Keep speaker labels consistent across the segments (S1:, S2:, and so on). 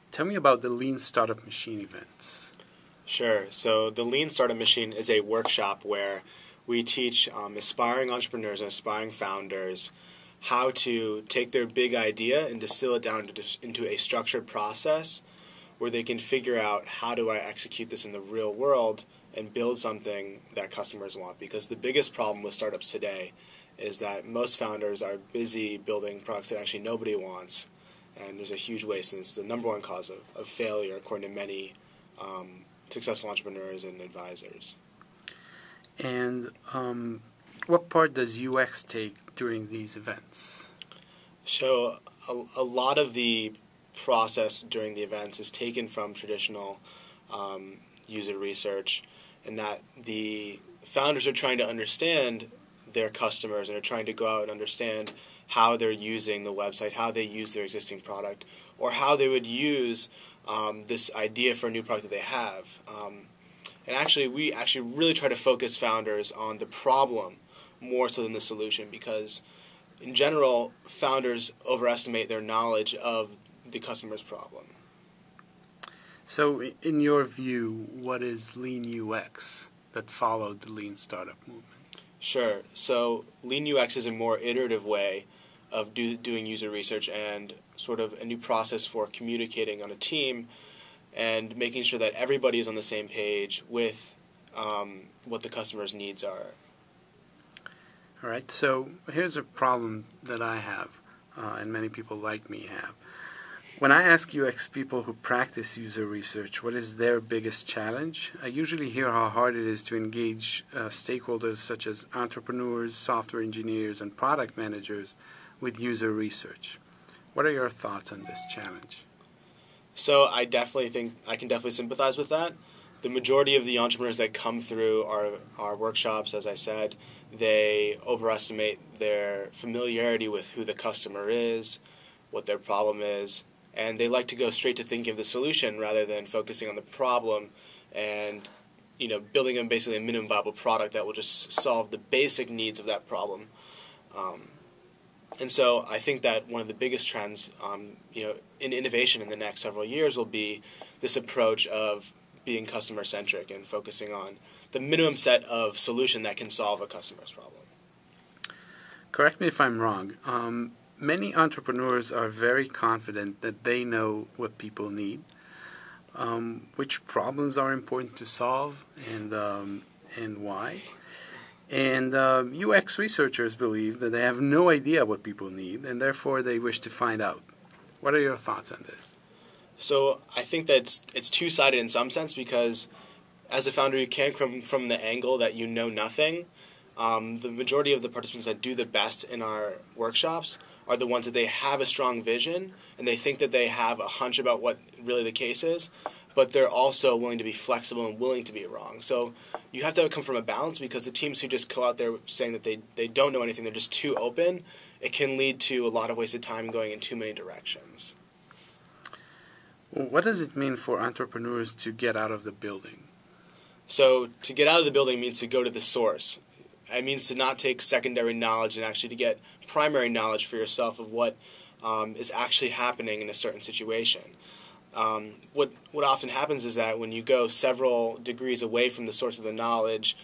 S1: Tell me about the Lean Startup Machine events.
S2: Sure. So the Lean Startup Machine is a workshop where we teach aspiring entrepreneurs and aspiring founders how to take their big idea and distill it down into a structured process where they can figure out, how do I execute this in the real world and build something that customers want. Because the biggest problem with startups today is that most founders are busy building products that actually nobody wants. And there's a huge waste, and it's the number one cause of failure, according to many successful entrepreneurs and advisors.
S1: And what part does UX take during these events?
S2: So a lot of the process during the events is taken from traditional user research, in that the founders are trying to understand their customers and are trying to go out and understand how they're using the website, how they use their existing product, or how they would use this idea for a new product that they have. And actually, we really try to focus founders on the problem more so than the solution, because in general, founders overestimate their knowledge of the customer's problem.
S1: So in your view, what is Lean UX that followed the Lean Startup movement?
S2: Sure. So Lean UX is a more iterative way of doing user research and sort of a new process for communicating on a team and making sure that everybody is on the same page with what the customer's needs are.
S1: All right, so here's a problem that I have, and many people like me have. When I ask UX people who practice user research what is their biggest challenge, I usually hear how hard it is to engage stakeholders such as entrepreneurs, software engineers, and product managers with user research. What are your thoughts on this challenge?
S2: So I can definitely sympathize with that. The majority of the entrepreneurs that come through our workshops, as I said, they overestimate their familiarity with who the customer is, what their problem is, and they like to go straight to thinking of the solution rather than focusing on the problem and building basically a minimum viable product that will just solve the basic needs of that problem. And so I think that one of the biggest trends in innovation in the next several years will be this approach of being customer-centric and focusing on the minimum set of solution that can solve a customer's problem.
S1: Correct me if I'm wrong. Many entrepreneurs are very confident that they know what people need, which problems are important to solve, and why. And UX researchers believe that they have no idea what people need, and therefore they wish to find out. What are your thoughts on this?
S2: So I think that it's two-sided in some sense, because as a founder you can't come from the angle that you know nothing. The majority of the participants that do the best in our workshops are the ones that they have a strong vision and they think that they have a hunch about what really the case is, but they're also willing to be flexible and willing to be wrong. So you have to come from a balance, because the teams who just go out there saying that they don't know anything, they're just too open, it can lead to a lot of wasted time going in too many directions.
S1: Well, what does it mean for entrepreneurs to get out of the building?
S2: So to get out of the building means to go to the source. It means to not take secondary knowledge and actually to get primary knowledge for yourself of what is actually happening in a certain situation. What often happens is that when you go several degrees away from the source of the knowledge,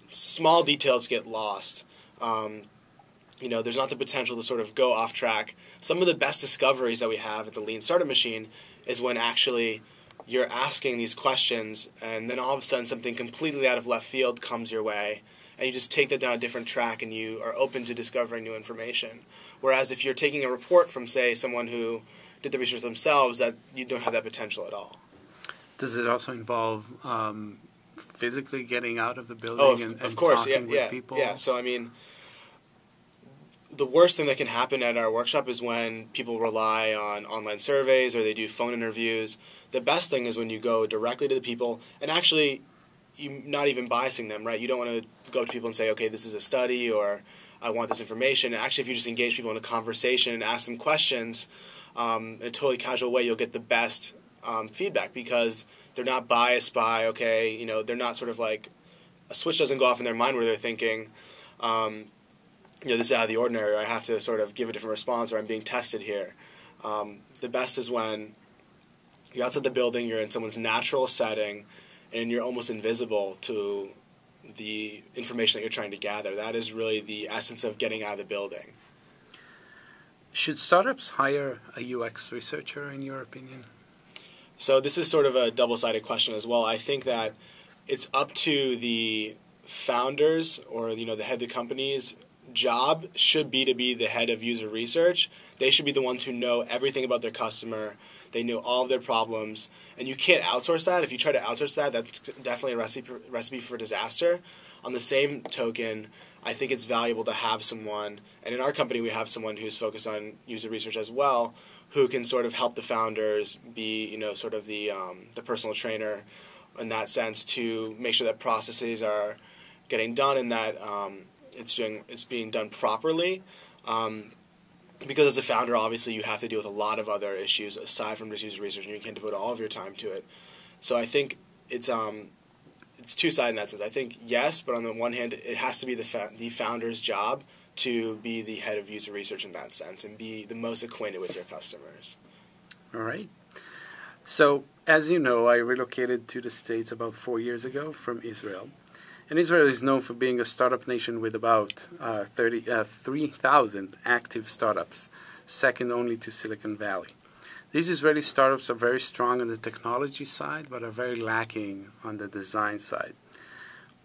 S2: small details get lost. There's not the potential to sort of go off track. Some of the best discoveries that we have at the Lean Startup Machine is when actually you're asking these questions and then all of a sudden something completely out of left field comes your way, and you just take that down a different track and you are open to discovering new information. Whereas if you're taking a report from, say, someone who did the research themselves, that you don't have that potential at all.
S1: Does it also involve physically getting out of the building and
S2: of course,
S1: talking with people?
S2: Yeah, so I mean, the worst thing that can happen at our workshop is when people rely on online surveys or they do phone interviews. The best thing is when you go directly to the people and actually you're not even biasing them, right? You don't want to go to people and say, okay, this is a study or I want this information. Actually, if you just engage people in a conversation and ask them questions in a totally casual way, you'll get the best feedback, because they're not biased by, okay, they're not sort of like, a switch doesn't go off in their mind where they're thinking, this is out of the ordinary, or I have to sort of give a different response, or I'm being tested here. The best is when you're outside the building, you're in someone's natural setting, and you're almost invisible to the information that you're trying to gather. That is really the essence of getting out of the building.
S1: Should startups hire a UX researcher, in your opinion?
S2: So this is sort of a double-sided question as well. I think that it's up to the founders, or the head of the company's job should be to be the head of user research. They should be the ones who know everything about their customer. They know all of their problems, and you can't outsource that. If you try to outsource that, that's definitely a recipe for disaster. On the same token, I think it's valuable to have someone, and in our company we have someone who's focused on user research as well, who can sort of help the founders be, sort of the personal trainer in that sense, to make sure that processes are getting done and that it's being done properly. Because as a founder, obviously, you have to deal with a lot of other issues aside from just user research, and you can't devote all of your time to it. So I think it's two-sided in that sense. I think yes, but on the one hand, it has to be the founder's job to be the head of user research in that sense and be the most acquainted with your customers.
S1: All right. So, as you know, I relocated to the States about 4 years ago from Israel. And Israel is known for being a startup nation with about 3,000 active startups, second only to Silicon Valley. These Israeli startups are very strong on the technology side, but are very lacking on the design side.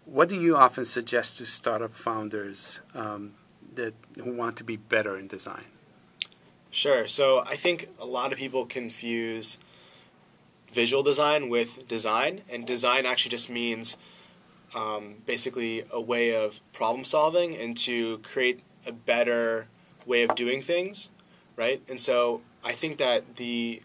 S1: What do you often suggest to startup founders who want to be better in design?
S2: Sure. So I think a lot of people confuse visual design with design, and design actually just means basically a way of problem solving and to create a better way of doing things, right? And so I think that the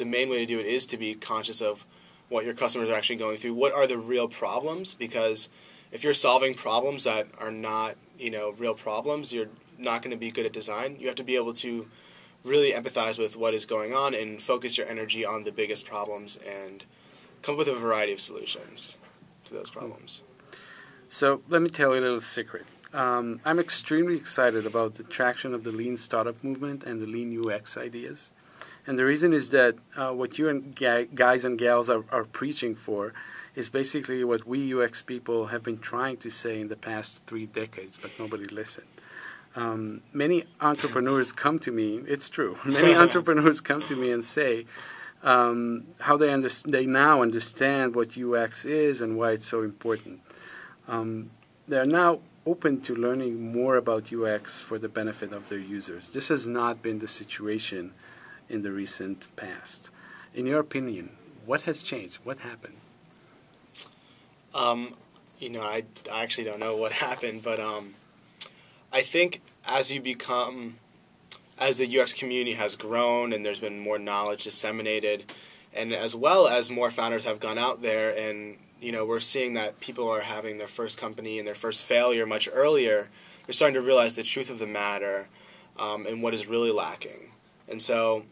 S2: main way to do it is to be conscious of what your customers are actually going through. What are the real problems? Because if you're solving problems that are not, real problems, you're not going to be good at design. You have to be able to really empathize with what is going on and focus your energy on the biggest problems and come up with a variety of solutions to those problems.
S1: So let me tell you a little secret. I'm extremely excited about the traction of the lean startup movement and the lean UX ideas. And the reason is that what you and guys and gals are preaching for is basically what we UX people have been trying to say in the past 3 decades, but nobody listened. Many entrepreneurs come to me, it's true, many entrepreneurs come to me and say how they now understand what UX is and why it's so important. They're now open to learning more about UX for the benefit of their users. This has not been the situation in the recent past. In your opinion, what has changed? What happened?
S2: I actually don't know what happened, but I think as the UX community has grown and there's been more knowledge disseminated, and as well as more founders have gone out there, and we're seeing that people are having their first company and their first failure much earlier, they're starting to realize the truth of the matter and what is really lacking. And so,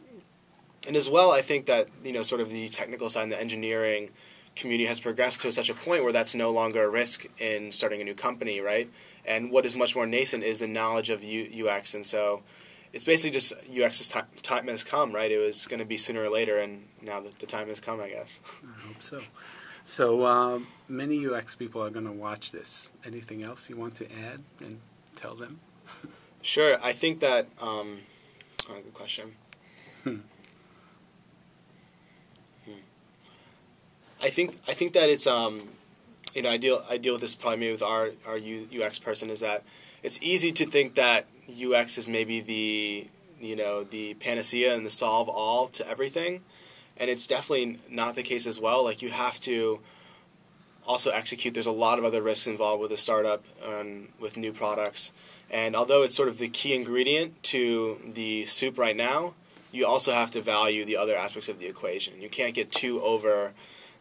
S2: and as well, I think that sort of the technical side and the engineering community has progressed to such a point where that's no longer a risk in starting a new company, right? And what is much more nascent is the knowledge of UX, and so it's basically just UX's time has come, right? It was going to be sooner or later, and now the time has come, I guess.
S1: I hope so. So many UX people are going to watch this. Anything else you want to add and tell them?
S2: Sure. I think that good question. I think that it's I deal with this probably maybe with our UX person, is that it's easy to think that UX is maybe the panacea and the solve all to everything, and it's definitely not the case as well. Like, you have to also execute. There's a lot of other risks involved with a startup and with new products, and although it's sort of the key ingredient to the soup right now, you also have to value the other aspects of the equation. You can't get too over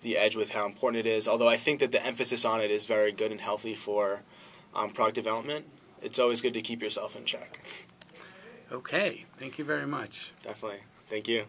S2: the edge with how important it is, although I think that the emphasis on it is very good and healthy for product development. It's always good to keep yourself in check.
S1: Okay, thank you very much.
S2: Definitely. Thank you.